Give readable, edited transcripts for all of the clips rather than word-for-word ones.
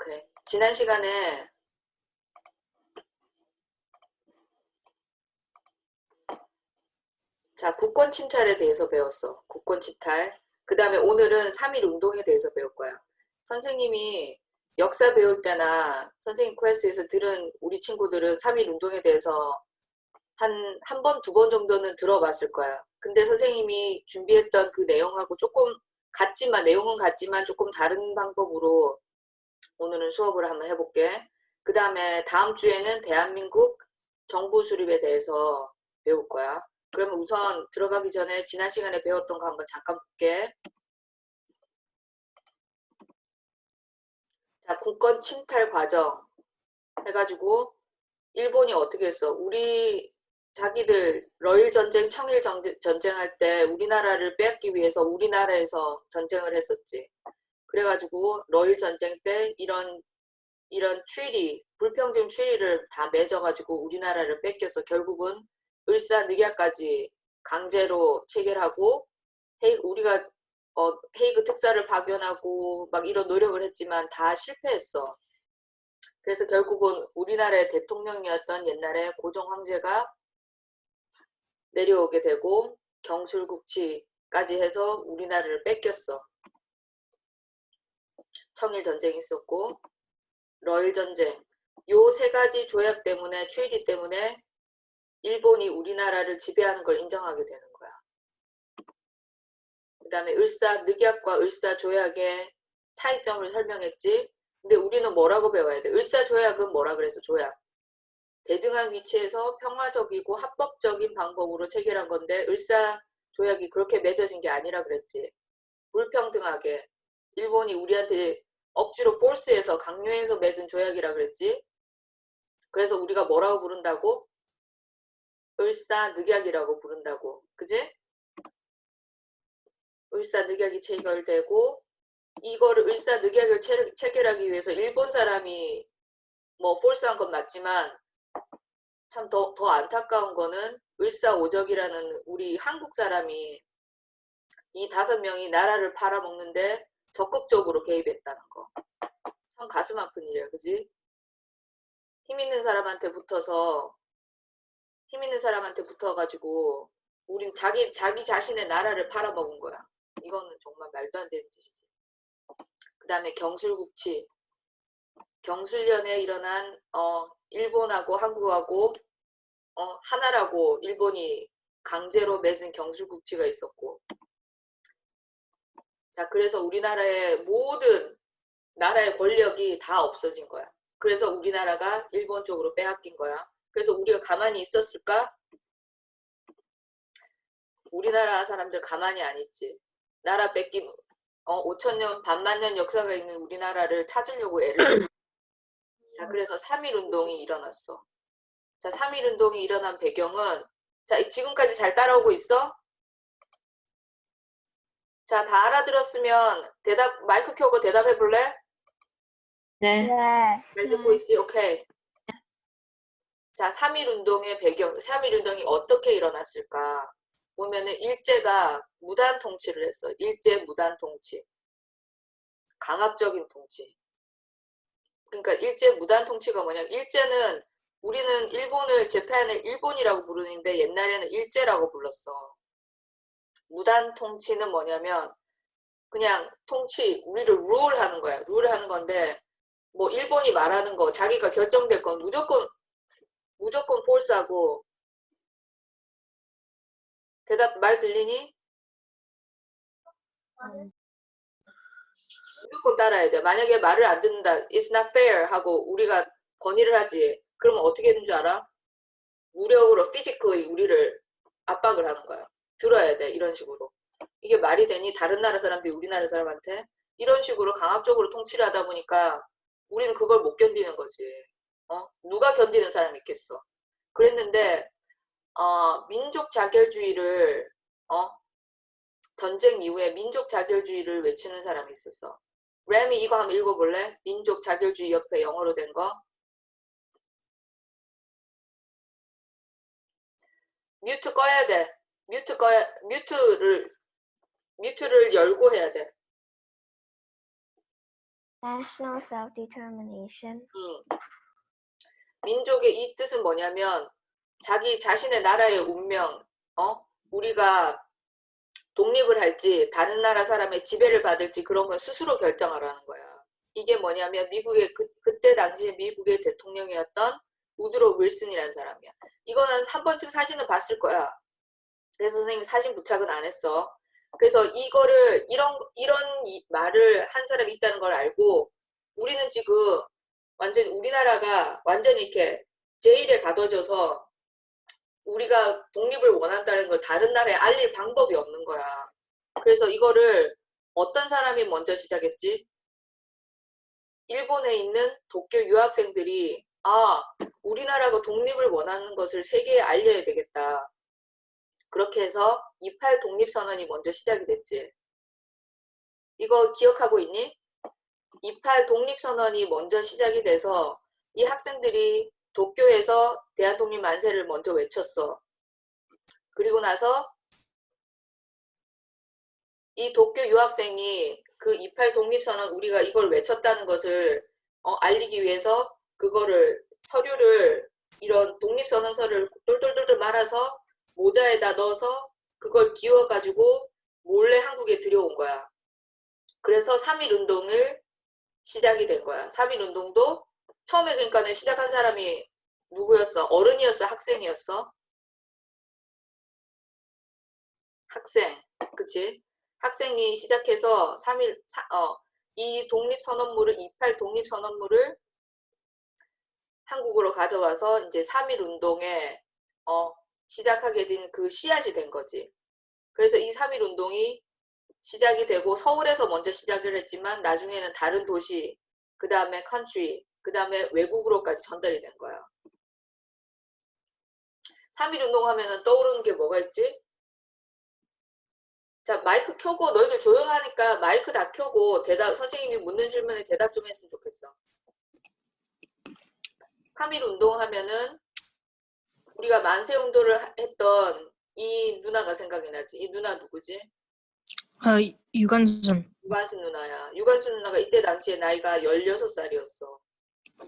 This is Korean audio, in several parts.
오케이. 지난 시간에 자, 국권 침탈에 대해서 배웠어. 국권 침탈. 그 다음에 오늘은 3.1 운동에 대해서 배울 거야. 선생님이 역사 배울 때나 선생님 클래스에서 들은 우리 친구들은 3.1 운동에 대해서 한 번, 두 번 정도는 들어봤을 거야. 근데 선생님이 준비했던 그 내용하고 조금 같지만, 내용은 같지만 조금 다른 방법으로 오늘은 수업을 한번 해볼게. 그 다음에 다음 주에는 대한민국 정부 수립에 대해서 배울 거야. 그러면 우선 들어가기 전에 지난 시간에 배웠던 거 한번 잠깐 볼게. 자, 국권 침탈 과정 해가지고 일본이 어떻게 했어? 자기들 러일 전쟁, 청일 전쟁할 때 우리나라를 빼앗기 위해서 우리나라에서 전쟁을 했었지. 그래가지고 러일 전쟁 때 이런 추리, 불평등 추리를 다 맺어가지고 우리나라를 뺏겨서 결국은 을사늑야까지 강제로 체결하고 우리가 헤이그 특사를 파견하고 막 이런 노력을 했지만 다 실패했어. 그래서 결국은 우리나라의 대통령이었던 옛날에 고종 황제가 내려오게 되고 경술국치까지 해서 우리나라를 뺏겼어. 청일 전쟁이 있었고 러일 전쟁, 요 세 가지 조약 때문에, 추이리 때문에 일본이 우리나라를 지배하는 걸 인정하게 되는 거야. 그 다음에 을사늑약과 을사조약의 차이점을 설명했지. 근데 우리는 뭐라고 배워야 돼? 을사조약은 뭐라 그래서 조약. 대등한 위치에서 평화적이고 합법적인 방법으로 체결한 건데 을사조약이 그렇게 맺어진 게 아니라 그랬지. 불평등하게. 일본이 우리한테 억지로 포스해서 강요해서 맺은 조약이라 그랬지. 그래서 우리가 뭐라고 부른다고? 을사늑약이라고 부른다고. 그지? 을사늑약이 체결되고 이거를 을사늑약을 체결하기 위해서 일본 사람이 뭐 폴스한 건 맞지만 참 더 안타까운 거는 을사오적이라는 우리 한국 사람이 이 5명이 나라를 팔아먹는데 적극적으로 개입했다는 거. 참 가슴 아픈 일이야. 그지? 힘 있는 사람한테 붙어가지고 우린 자기 자신의 나라를 팔아먹은 거야. 이거는 정말 말도 안 되는 짓이지. 그 다음에 경술국치. 경술련에 일어난 일본하고 한국하고 하나라고 일본이 강제로 맺은 경술국치가 있었고, 자, 그래서 우리나라의 모든 나라의 권력이 다 없어진 거야. 그래서 우리나라가 일본 쪽으로 빼앗긴 거야. 그래서 우리가 가만히 있었을까? 우리나라 사람들 가만히 안 있지. 나라 뺏긴 5천년 반만년 역사가 있는 우리나라를 찾으려고 애를 써. 자, 그래서 3.1 운동이 일어났어. 자, 3.1 운동이 일어난 배경은, 자, 지금까지 잘 따라오고 있어? 자, 다 알아들었으면 마이크 켜고 대답해 볼래? 네. 잘 듣고 있지? 오케이. 자, 3.1 운동의 배경, 3.1 운동이 어떻게 일어났을까? 보면은 일제가 무단 통치를 했어. 일제 무단 통치. 강압적인 통치. 그러니까 일제 무단 통치가 뭐냐면, 일제는 우리는 재팬을 일본이라고 부르는데 옛날에는 일제라고 불렀어. 무단 통치는 뭐냐면 그냥 우리를 룰하는 거야. 룰하는 건데 뭐 일본이 말하는 거 자기가 결정될 건 무조건 폴스하고. 말 들리니? 무조건 따라야 돼. 만약에 말을 안 듣는다, it's not fair 하고 우리가 건의를 하지. 그러면 어떻게 되는 줄 알아? 무력으로 physically 우리를 압박을 하는 거야. 들어야 돼. 이런 식으로. 이게 말이 되니? 다른 나라 사람들이 우리나라 사람한테 이런 식으로 강압적으로 통치를 하다 보니까 우리는 그걸 못 견디는 거지. 누가 견디는 사람이 있겠어. 그랬는데 민족 자결주의를 전쟁 이후에 민족 자결주의를 외치는 사람이 있었어. 램이 이거 한번 읽어볼래? 민족 자결주의 옆에 영어로 된 거. 뮤트 꺼야 돼. 뮤트를 열고 해야 돼. national self-determination, 민족의 이 뜻은 뭐냐면 자기 자신의 나라의 운명, 우리가 독립을 할지 다른 나라 사람의 지배를 받을지 그런 건 스스로 결정하라는 거야. 이게 뭐냐면 미국의 그때 당시에 미국의 대통령이었던 우드로 윌슨이라는 사람이야. 이거는 한 번쯤 사진을 봤을 거야. 그래서 선생님이 사진 부착은 안 했어. 그래서 이거를 이런 말을 한 사람이 있다는 걸 알고 우리는 지금 완전 우리나라가 완전히 이렇게 제일에 가둬져서 우리가 독립을 원한다는 걸 다른 나라에 알릴 방법이 없는 거야. 그래서 이거를 어떤 사람이 먼저 시작했지? 일본에 있는 도쿄 유학생들이 우리나라가 독립을 원하는 것을 세계에 알려야 되겠다. 그렇게 해서 28 독립선언이 먼저 시작이 됐지. 이거 기억하고 있니? 28 독립선언이 먼저 시작이 돼서 이 학생들이 도쿄에서 대한독립 만세를 먼저 외쳤어. 그리고 나서 이 도쿄 유학생이 그 28 독립선언 우리가 이걸 외쳤다는 것을 알리기 위해서 그거를 서류를 이런 독립선언서를 똘똘똘똘 말아서 모자에다 넣어서 그걸 기워가지고 몰래 한국에 들여온 거야. 그래서 3.1 운동을 시작이 된 거야. 3.1 운동도 처음에 그러니까는 시작한 사람이 누구였어? 어른이었어? 학생이었어? 학생. 그치? 학생이 시작해서 3.1, 이 독립선언물을, 28 독립선언물을 한국으로 가져와서 이제 3.1 운동에, 시작하게 된 그 씨앗이 된 거지. 그래서 이 3.1 운동이 시작이 되고 서울에서 먼저 시작을 했지만 나중에는 다른 도시, 그 다음에 컨트리, 그 다음에 외국으로까지 전달이 된 거야. 3.1 운동 하면은 떠오르는 게 뭐가 있지? 자, 마이크 켜고 너희들 조용하니까 마이크 다 켜고 선생님이 묻는 질문에 대답 좀 했으면 좋겠어. 3.1 운동 하면은 우리가 만세 운동을 했던 이 누나가 생각이 나지. 이 누나 누구지? 유관순. 유관순 누나야. 유관순 누나가 이때 당시에 나이가 16살이었어.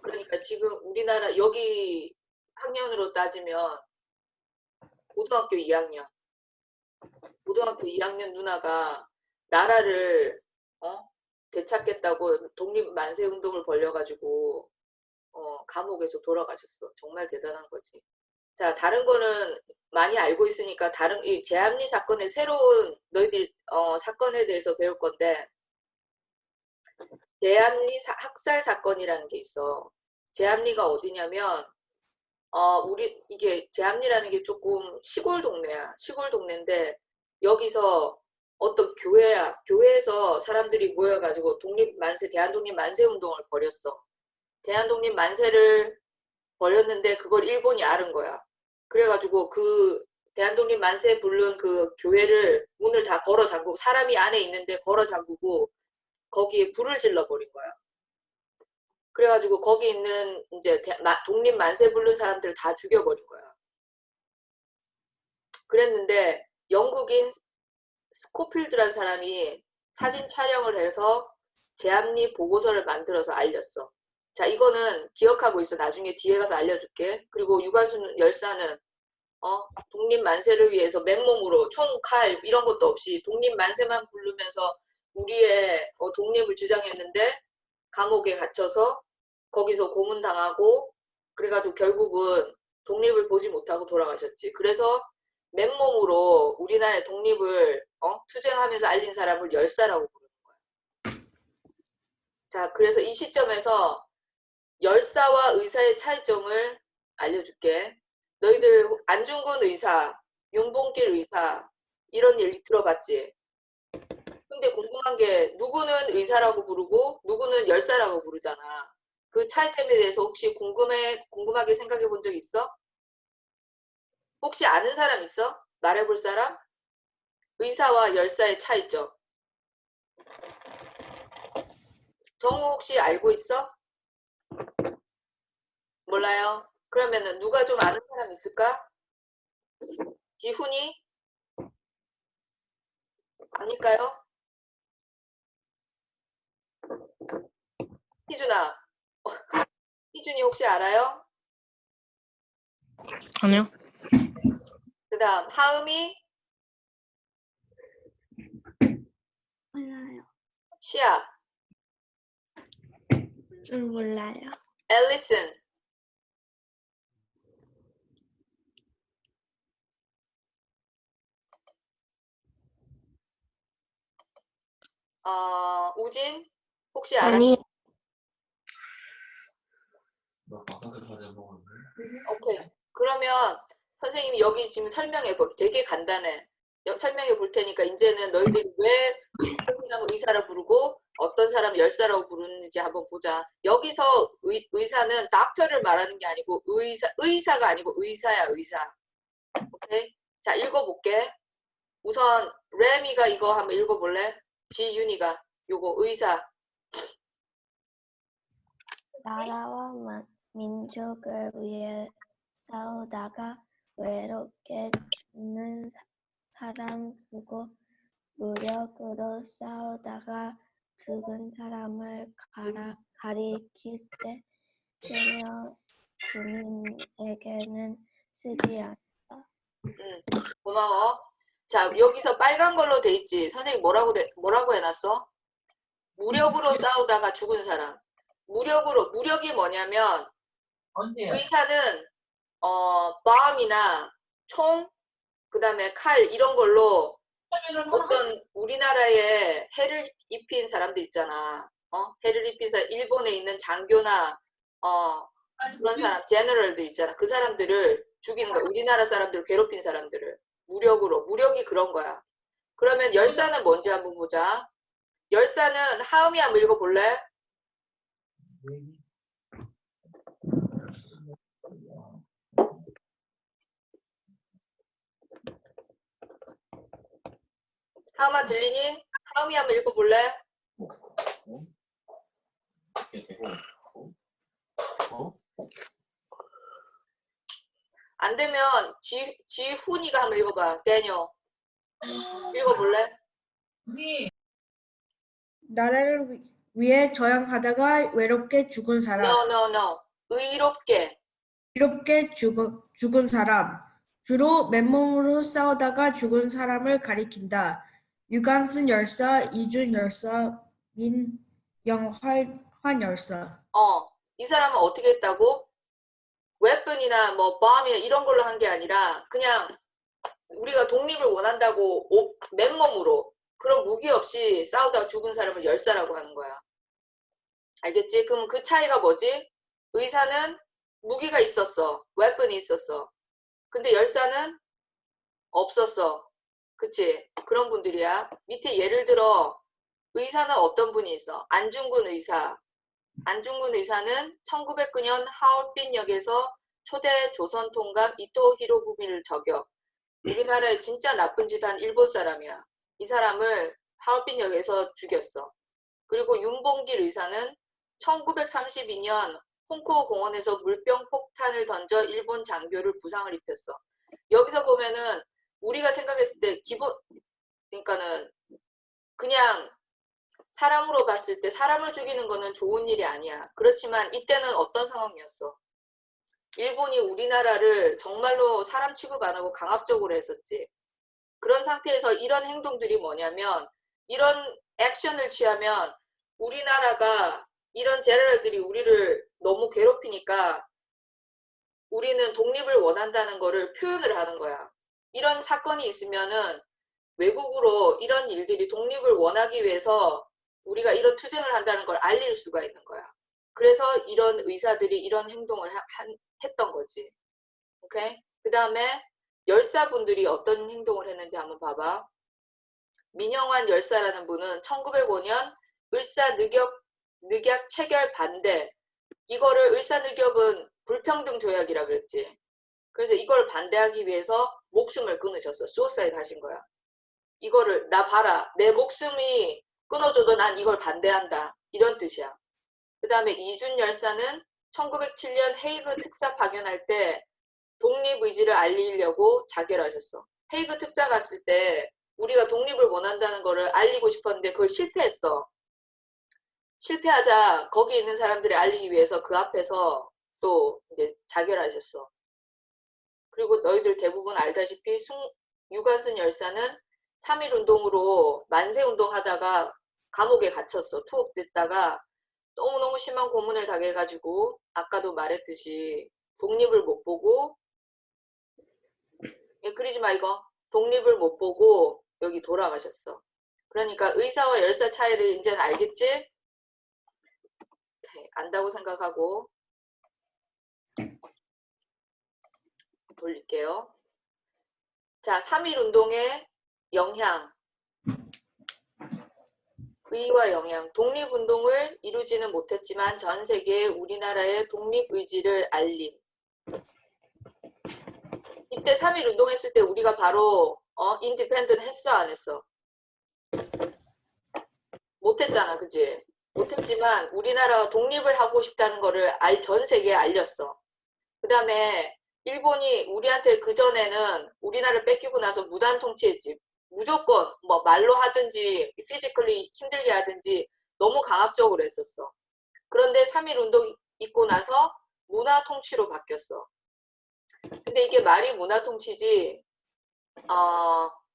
그러니까 지금 우리나라 여기 학년으로 따지면 고등학교 2학년. 고등학교 2학년 누나가 나라를 되찾겠다고 독립 만세 운동을 벌여가지고 감옥에서 돌아가셨어. 정말 대단한 거지. 자, 다른 거는 많이 알고 있으니까 이 제암리 사건의 새로운 너희들 사건에 대해서 배울 건데 제암리 학살 사건이라는 게 있어. 제암리가 어디냐면 이게 제암리라는 게 조금 시골 동네야. 시골 동네인데 여기서 어떤 교회야. 교회에서 사람들이 모여가지고 대한독립 만세 운동을 벌였어. 대한독립 만세를 벌였는데 그걸 일본이 앓은 거야. 그래가지고 그 대한독립 만세 부른 그 교회를 문을 다 걸어 잠그고 사람이 안에 있는데 걸어 잠그고 거기에 불을 질러 버린 거야. 그래가지고 거기 있는 이제 독립 만세 부른 사람들 다 죽여버린 거야. 그랬는데 영국인 스코필드란 사람이 사진 촬영을 해서 제암리 보고서를 만들어서 알렸어. 자, 이거는 기억하고 있어. 나중에 뒤에 가서 알려줄게. 그리고 유관순 열사는 독립 만세를 위해서 맨몸으로 총, 칼 이런 것도 없이 독립 만세만 부르면서 우리의 독립을 주장했는데 감옥에 갇혀서 거기서 고문당하고 그래가지고 결국은 독립을 보지 못하고 돌아가셨지. 그래서 맨몸으로 우리나라의 독립을 투쟁하면서 알린 사람을 열사라고 부르는 거야. 자, 그래서 이 시점에서 열사와 의사의 차이점을 알려줄게. 너희들 안중근 의사, 윤봉길 의사 이런 얘기 들어봤지? 근데 궁금한 게 누구는 의사라고 부르고 누구는 열사라고 부르잖아. 그 차이점에 대해서 혹시 궁금하게 생각해 본 적 있어? 혹시 아는 사람 있어? 말해볼 사람? 의사와 열사의 차이점. 정우 혹시 알고 있어? 몰라요? 그러면은 누가 좀 아는 사람 있을까? 기훈이? 아닐까요? 희준아, 희준이 혹시 알아요? 아니요. 그 다음 하음이, 몰라요. 시아, 몰라요. 앨리슨, 우진 혹시 알아요? 아니, 오케이. 그러면 선생님이 여기 지금 설명해 볼, 되게 간단해. 설명해 볼 테니까 이제는 너희들이 왜 어떤 사람은 의사라 부르고 어떤 사람은 열사라고 부르는지 한번 보자. 여기서 의사는 닥터를 말하는 게 아니고 의사가 아니고 의사야, 의사. 오케이? 자, 읽어볼게. 우선 레미가 이거 한번 읽어볼래? 지윤이가 요거 의사. 나라와 민족을 위해 싸우다가 외롭게 죽는 사람 두고 무력으로 싸우다가 죽은 사람을 가리킬 때 전혀 군인에게는 쓰지 않다. 고마워. 자, 여기서 빨간 걸로 돼 있지. 선생님 뭐라고 해놨어? 무력으로 싸우다가 죽은 사람. 무력이 뭐냐면 의사는 bomb이나 총, 그 다음에 칼 이런 걸로 어떤 우리나라에 해를 입힌 사람들 있잖아. 해를 입힌 사람, 일본에 있는 장교나 그런 사람, 제너럴들 있잖아. 그 사람들을 죽이는 거야. 우리나라 사람들을 괴롭힌 사람들을 무력으로. 무력이 그런 거야. 그러면 열사는 뭔지 한번 보자. 열사는 하음이 한번 읽어볼래? 하음아 들리니? 하음이 한번 읽어볼래? 안 되면 지훈이가 한번 읽어봐. 데니얼. 읽어볼래? 나라를 위해 저항하다가 외롭게 죽은 사람, No. 의롭게. 이롭게 죽은 사람, 주로 맨몸으로 싸우다가 죽은 사람을 가리킨다. 유관순 열사, 이준 열사, 민영환 열사. 이 사람은 어떻게 했다고? 웨폰이나 뭐 bomb이나 이런 걸로 한 게 아니라 그냥 우리가 독립을 원한다고 맨몸으로 그런 무기 없이 싸우다가 죽은 사람을 열사라고 하는 거야. 알겠지? 그럼 그 차이가 뭐지? 의사는 무기가 있었어. 웨폰이 있었어. 근데 열사는 없었어. 그치? 그런 분들이야. 밑에 예를 들어 의사는 어떤 분이 있어? 안중근 의사. 안중근 의사는 1909년 하얼빈역에서 초대 조선 통감 이토 히로부미를 저격. 우리나라에 진짜 나쁜 짓 한 일본 사람이야. 이 사람을 하얼빈역에서 죽였어. 그리고 윤봉길 의사는 1932년 홍콩 공원에서 물병 폭탄을 던져 일본 장교를 부상을 입혔어. 여기서 보면은 우리가 생각했을 때 그러니까는 그냥 사람으로 봤을 때 사람을 죽이는 거는 좋은 일이 아니야. 그렇지만 이때는 어떤 상황이었어? 일본이 우리나라를 정말로 사람 취급 안 하고 강압적으로 했었지. 그런 상태에서 이런 행동들이 뭐냐면 이런 액션을 취하면 우리나라가 이런 제너럴들이 우리를 너무 괴롭히니까 우리는 독립을 원한다는 거를 표현을 하는 거야. 이런 사건이 있으면은 외국으로 이런 일들이 독립을 원하기 위해서 우리가 이런 투쟁을 한다는 걸 알릴 수가 있는 거야. 그래서 이런 의사들이 이런 행동을 했던 거지. 오케이? 그 다음에 열사분들이 어떤 행동을 했는지 한번 봐봐. 민영환 열사라는 분은 1905년 을사늑약 체결 반대. 이거를 을사늑약은 불평등 조약이라 그랬지. 그래서 이걸 반대하기 위해서 목숨을 끊으셨어. 수어사이드 하신 거야. 이거를 나 봐라. 내 목숨이 끊어져도 난 이걸 반대한다. 이런 뜻이야. 그 다음에 이준 열사는 1907년 헤이그 특사 파견할 때 독립의지를 알리려고 자결하셨어. 헤이그 특사 갔을 때 우리가 독립을 원한다는 거를 알리고 싶었는데 그걸 실패했어. 실패하자 거기 있는 사람들이 알리기 위해서 그 앞에서 또 이제 자결하셨어. 그리고 너희들 대부분 알다시피 유관순 열사는 3.1 운동으로 만세 운동 하다가 감옥에 갇혔어. 투옥됐다가 너무너무 심한 고문을 당해가지고 아까도 말했듯이 독립을 못 보고 그러지 마 이거. 독립을 못 보고 여기 돌아가셨어. 그러니까 의사와 열사 차이를 이제는 알겠지? 안다고 생각하고 돌릴게요. 자, 3.1 운동의 영향. 의와 영향. 독립운동을 이루지는 못했지만 전 세계에 우리나라의 독립의지를 알림. 이때 3.1 운동했을 때 우리가 바로 인디펜던트 했어 안 했어? 못했잖아, 그지? 못했지만 우리나라가 독립을 하고 싶다는 거를 전 세계에 알렸어. 그 다음에 일본이 우리한테 그전에는 우리나라를 뺏기고 나서 무단 통치했지. 무조건 뭐 말로 하든지 피지컬리 힘들게 하든지 너무 강압적으로 했었어. 그런데 3.1 운동 있고 나서 문화 통치로 바뀌었어. 근데 이게 말이 문화 통치지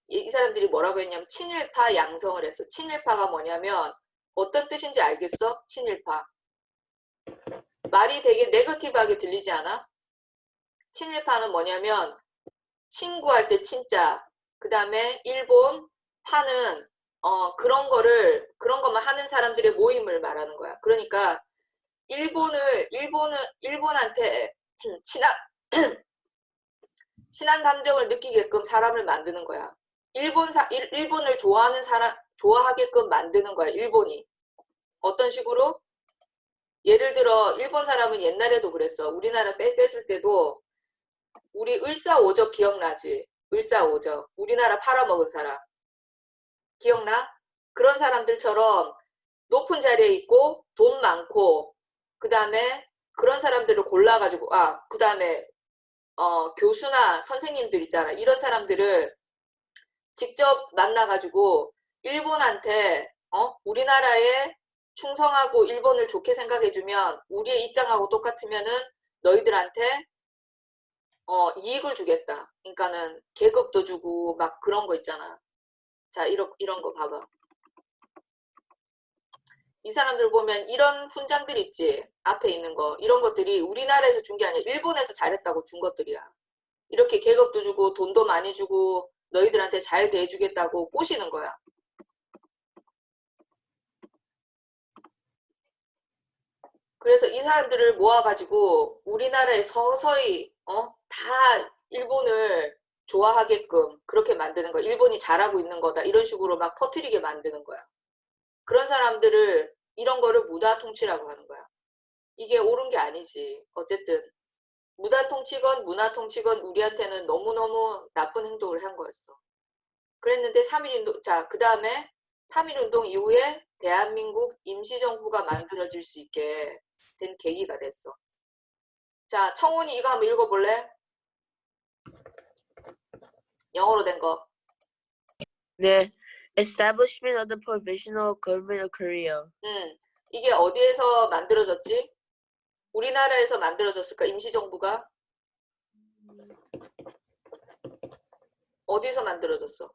이 사람들이 뭐라고 했냐면 친일파 양성을 했어. 친일파가 뭐냐면 어떤 뜻인지 알겠어? 친일파. 말이 되게 네거티브하게 들리지 않아? 친일파는 뭐냐면 친구할 때 친자, 그 다음에 일본 파는 그런 것만 하는 사람들의 모임을 말하는 거야. 그러니까 일본한테 친한 감정을 느끼게끔 사람을 만드는 거야. 일본을 좋아하게끔 만드는 거야. 일본이. 어떤 식으로? 예를 들어 일본 사람은 옛날에도 그랬어. 우리나라 뺐을 때도 우리 을사오적 기억나지? 을사오적. 우리나라 팔아먹은 사람. 기억나? 그런 사람들처럼 높은 자리에 있고 돈 많고 그 다음에 그런 사람들을 골라가지고 그 다음에 교수나 선생님들 있잖아. 이런 사람들을 직접 만나가지고 일본한테 우리나라에 충성하고 일본을 좋게 생각해주면 우리의 입장하고 똑같으면은 너희들한테 이익을 주겠다. 그러니까는 계급도 주고 막 그런 거 있잖아. 자, 이런 거 봐봐. 이 사람들 보면 이런 훈장들 있지. 앞에 있는 거. 이런 것들이 우리나라에서 준 게 아니라 일본에서 잘했다고 준 것들이야. 이렇게 계급도 주고 돈도 많이 주고 너희들한테 잘 대해주겠다고 꼬시는 거야. 그래서 이 사람들을 모아가지고 우리나라에 서서히 다 일본을 좋아하게끔 그렇게 만드는 거야. 일본이 잘하고 있는 거다. 이런 식으로 막 퍼뜨리게 만드는 거야. 그런 사람들을 이런 거를 무다 통치라고 하는 거야. 이게 옳은 게 아니지. 어쨌든 무단 통치건 문화 통치건 우리한테는 너무너무 나쁜 행동을 한 거였어. 그랬는데 3.1운동, 자, 그 다음에 3.1운동 이후에 대한민국 임시정부가 만들어질 수 있게 된 계기가 됐어. 자, 청훈이 이거 한번 읽어볼래? 영어로 된 거. 네. Establishment of the Provisional Government of Korea. 이게 어디에서 만들어졌지? 우리나라에서 만들어졌을까? 임시정부가? 어디서 만들어졌어?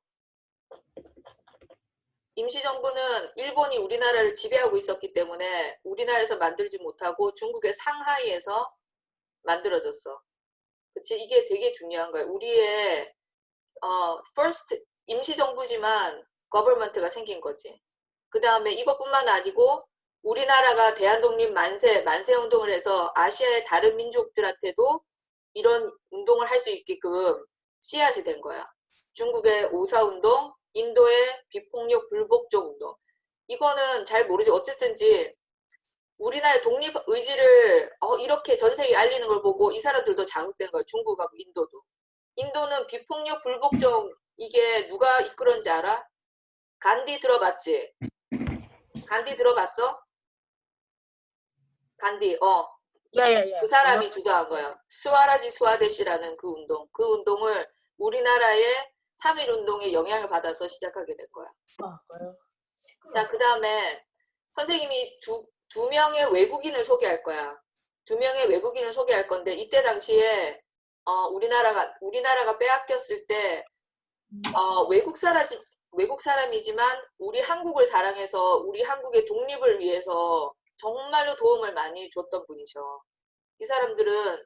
임시정부는 일본이 우리나라를 지배하고 있었기 때문에 우리나라에서 만들지 못하고 중국의 상하이에서 만들어졌어. 그치? 이게 되게 중요한 거야. 우리의 first 임시정부지만 government가 생긴 거지. 그 다음에 이것뿐만 아니고 우리나라가 대한독립 만세 운동을 해서 아시아의 다른 민족들한테도 이런 운동을 할 수 있게끔 씨앗이 된 거야. 중국의 오사운동, 인도의 비폭력 불복종 운동. 이거는 잘 모르지. 어쨌든지 우리나라의 독립 의지를 이렇게 전 세계에 알리는 걸 보고 이 사람들도 자극된 거야. 중국하고 인도도. 인도는 비폭력 불복종 이게 누가 이끌었는지 알아? 간디 들어봤지? 간디 들어봤어? 간디, Yeah. 그 사람이 주도한 거야. 스와라지 스와데시라는 그 운동. 그 운동을 우리나라의 3.1 운동에 영향을 받아서 시작하게 된 거야. 자, 그 다음에 선생님이 두 명의 외국인을 소개할 거야. 두 명의 외국인을 소개할 건데 이때 당시에 우리나라가 빼앗겼을 때 외국 사람이지만 우리 한국을 사랑해서 우리 한국의 독립을 위해서 정말로 도움을 많이 줬던 분이셔. 이 사람들은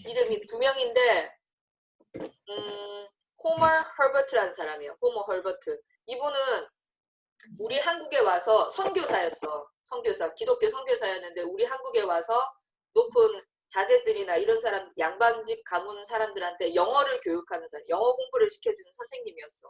이름이 두 명인데 호머 헐버트라는 사람이에요. 호머 헐버트. 이분은 우리 한국에 와서 선교사였어. 선교사. 기독교 선교사였는데 우리 한국에 와서 높은 자제들이나 이런 사람, 양반집 가문 사람들한테 영어를 교육하는 사람, 영어 공부를 시켜주는 선생님이었어.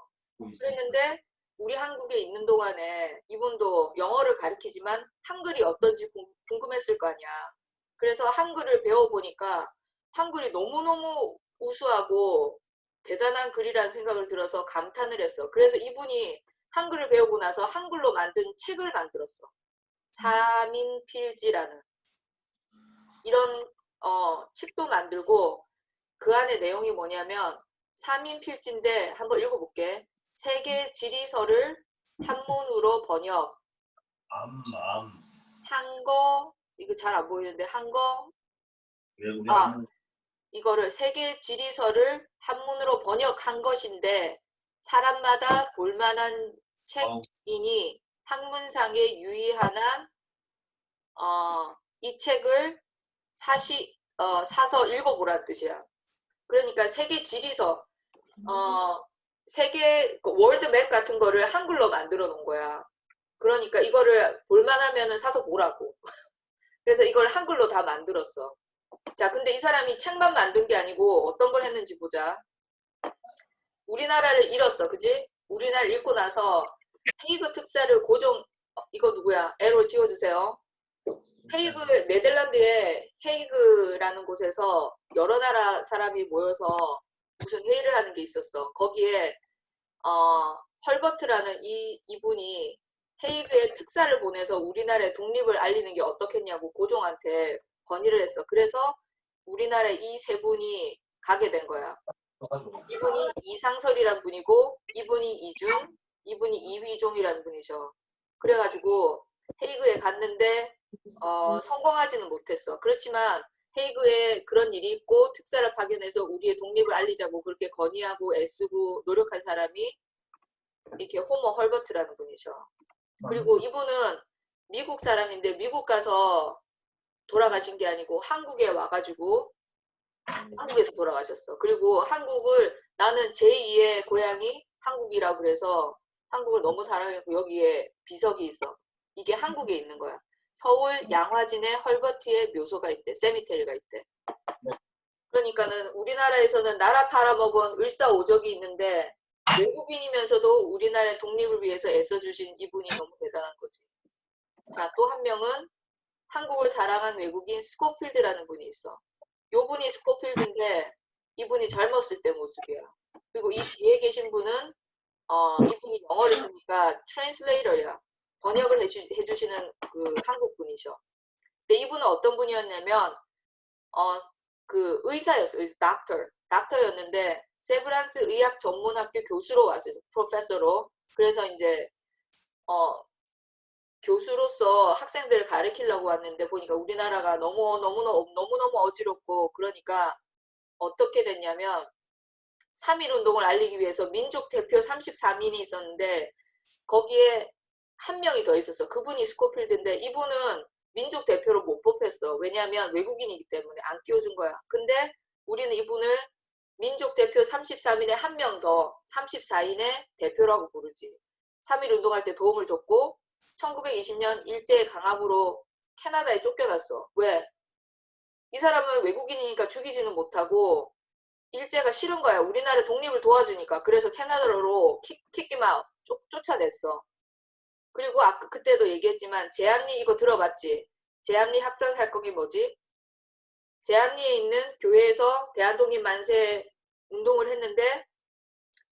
그랬는데 우리 한국에 있는 동안에 이분도 영어를 가르치지만 한글이 어떤지 궁금했을 거 아니야. 그래서 한글을 배워보니까 한글이 너무너무 우수하고 대단한 글이라는 생각을 들어서 감탄을 했어. 그래서 이분이 한글을 배우고 나서 한글로 만든 책을 만들었어. 사민필지라는 이런 책도 만들고 그 안에 내용이 뭐냐면 사민필지인데 한번 읽어볼게. 세계 지리서를 한문으로 번역. 한거 이거 잘 안 보이는데 한거 이거를 세계 지리서를 한문으로 번역한 것인데 사람마다 볼만한 책이니 학문상에 유의한 한 이 책을 사서 읽어보라는 뜻이야. 그러니까 세계 지리서 세계 월드맵 같은 거를 한글로 만들어 놓은 거야. 그러니까 이거를 볼만하면 사서 보라고. 그래서 이걸 한글로 다 만들었어. 자, 근데 이 사람이 책만 만든 게 아니고 어떤 걸 했는지 보자. 우리나라를 잃었어. 그지? 우리나라를 잃고 나서 헤이그 특사를 이거 누구야? 에로 지워주세요. 헤이그, 네덜란드의 헤이그라는 곳에서 여러 나라 사람이 모여서 무슨 회의를 하는 게 있었어. 거기에 헐버트라는 이분이 헤이그에 특사를 보내서 우리나라의 독립을 알리는 게 어떻겠냐고 고종한테 건의를 했어. 그래서 우리나라에 이 세 분이 가게 된 거야. 이분이 이상설이란 분이고 이분이 이준, 이분이 이휘종이라는 분이죠. 그래가지고 헤이그에 갔는데 성공하지는 못했어. 그렇지만 헤이그에 그런 일이 있고 특사를 파견해서 우리의 독립을 알리자고 그렇게 건의하고 애쓰고 노력한 사람이 이렇게 호머 헐버트라는 분이죠. 그리고 이분은 미국 사람인데 미국 가서 돌아가신 게 아니고 한국에 와가지고 한국에서 돌아가셨어. 그리고 한국을 나는 제2의 고향이 한국이라고 그래서 한국을 너무 사랑했고 여기에 비석이 있어. 이게 한국에 있는 거야. 서울 양화진에 헐버트의 묘소가 있대. 세미테리가 있대. 그러니까는 우리나라에서는 나라 팔아먹은 을사오적이 있는데 외국인이면서도 우리나라의 독립을 위해서 애써주신 이분이 너무 대단한 거지. 자, 또 한 명은 한국을 사랑한 외국인 스코필드라는 분이 있어. 요분이 스코필드인데 이분이 젊었을 때 모습이야. 그리고 이 뒤에 계신 분은 이분이 영어를 쓰니까 트랜슬레이터야. 번역을 해주시는 그 한국 분이셔. 근데 이분은 어떤 분이었냐면 그 의사였어. 닥터였는데 세브란스 의학 전문학교 교수로 왔어요. 프로페서로. 그래서 이제 교수로서 학생들을 가르치려고 왔는데 보니까 우리나라가 너무너무 어지럽고 그러니까 어떻게 됐냐면 3.1운동을 알리기 위해서 민족 대표 34민이 있었는데 거기에 한 명이 더 있었어. 그분이 스코필드인데 이분은 민족 대표로 못 뽑혔어. 왜냐하면 외국인이기 때문에 안 끼워준 거야. 근데 우리는 이분을 민족 대표 34인에 한 명 더 34인의 대표라고 부르지. 3.1운동할 때 도움을 줬고 1920년 일제 강압으로 캐나다에 쫓겨났어. 왜? 이 사람은 외국인이니까 죽이지는 못하고 일제가 싫은 거야. 우리나라 독립을 도와주니까. 그래서 캐나다로 킥김아웃 쫓아냈어. 그리고 그때도 얘기했지만 제암리 이거 들어봤지? 제암리 학살 사건이 뭐지? 제암리에 있는 교회에서 대한독립 만세 운동을 했는데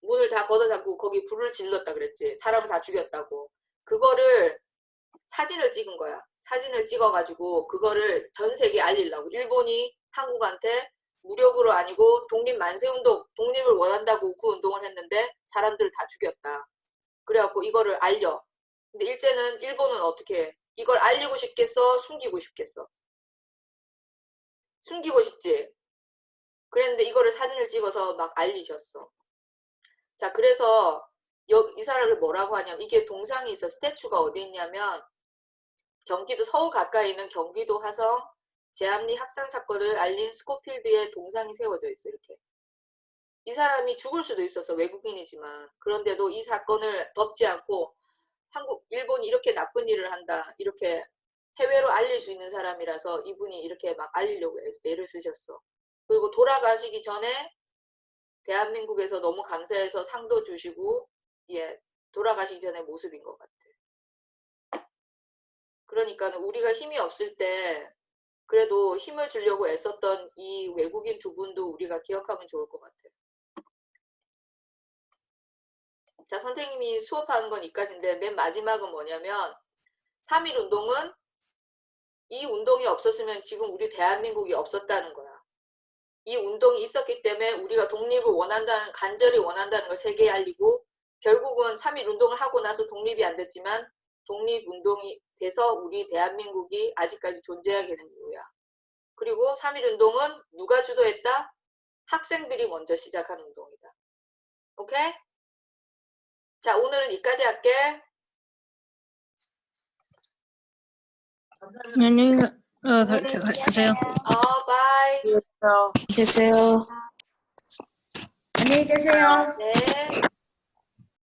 문을 다 걷어잡고 거기 불을 질렀다 그랬지. 사람을 다 죽였다고. 그거를 사진을 찍은 거야. 사진을 찍어가지고 그거를 전 세계에 알리려고. 일본이 한국한테 무력으로 아니고 독립 만세운동, 독립을 원한다고 그 운동을 했는데 사람들을 다 죽였다. 그래갖고 이거를 알려. 근데 일제는 일본은 어떻게 해? 이걸 알리고 싶겠어? 숨기고 싶겠어? 숨기고 싶지? 그랬는데 이거를 사진을 찍어서 막 알리셨어. 자, 그래서 이 사람을 뭐라고 하냐면 이게 동상이 있어. 스태츄가 어디 있냐면 경기도 서울 가까이 있는 경기도 화성 제암리 학살 사건을 알린 스코필드의 동상이 세워져 있어. 이렇게. 이 사람이 죽을 수도 있었어. 외국인이지만. 그런데도 이 사건을 덮지 않고 일본이 이렇게 나쁜 일을 한다. 이렇게 해외로 알릴 수 있는 사람이라서 이분이 이렇게 막 알리려고 애를 쓰셨어. 그리고 돌아가시기 전에 대한민국에서 너무 감사해서 상도 주시고, 예, 돌아가시기 전에 모습인 것 같아. 그러니까 우리가 힘이 없을 때 그래도 힘을 주려고 애썼던 이 외국인 두 분도 우리가 기억하면 좋을 것 같아. 자, 선생님이 수업하는 건 이까지인데 맨 마지막은 뭐냐면 3.1 운동은 이 운동이 없었으면 지금 우리 대한민국이 없었다는 거야. 이 운동이 있었기 때문에 우리가 독립을 간절히 원한다는 걸 세계에 알리고 결국은 3.1 운동을 하고 나서 독립이 안 됐지만 독립운동이 돼서 우리 대한민국이 아직까지 존재하게 된 이유야. 그리고 3.1 운동은 누가 주도했다? 학생들이 먼저 시작한 운동이다. 오케이? 자, 오늘은 여기까지 할게. 안녕히 가세요. 바이. 계세요. 안녕히 계세요. 네.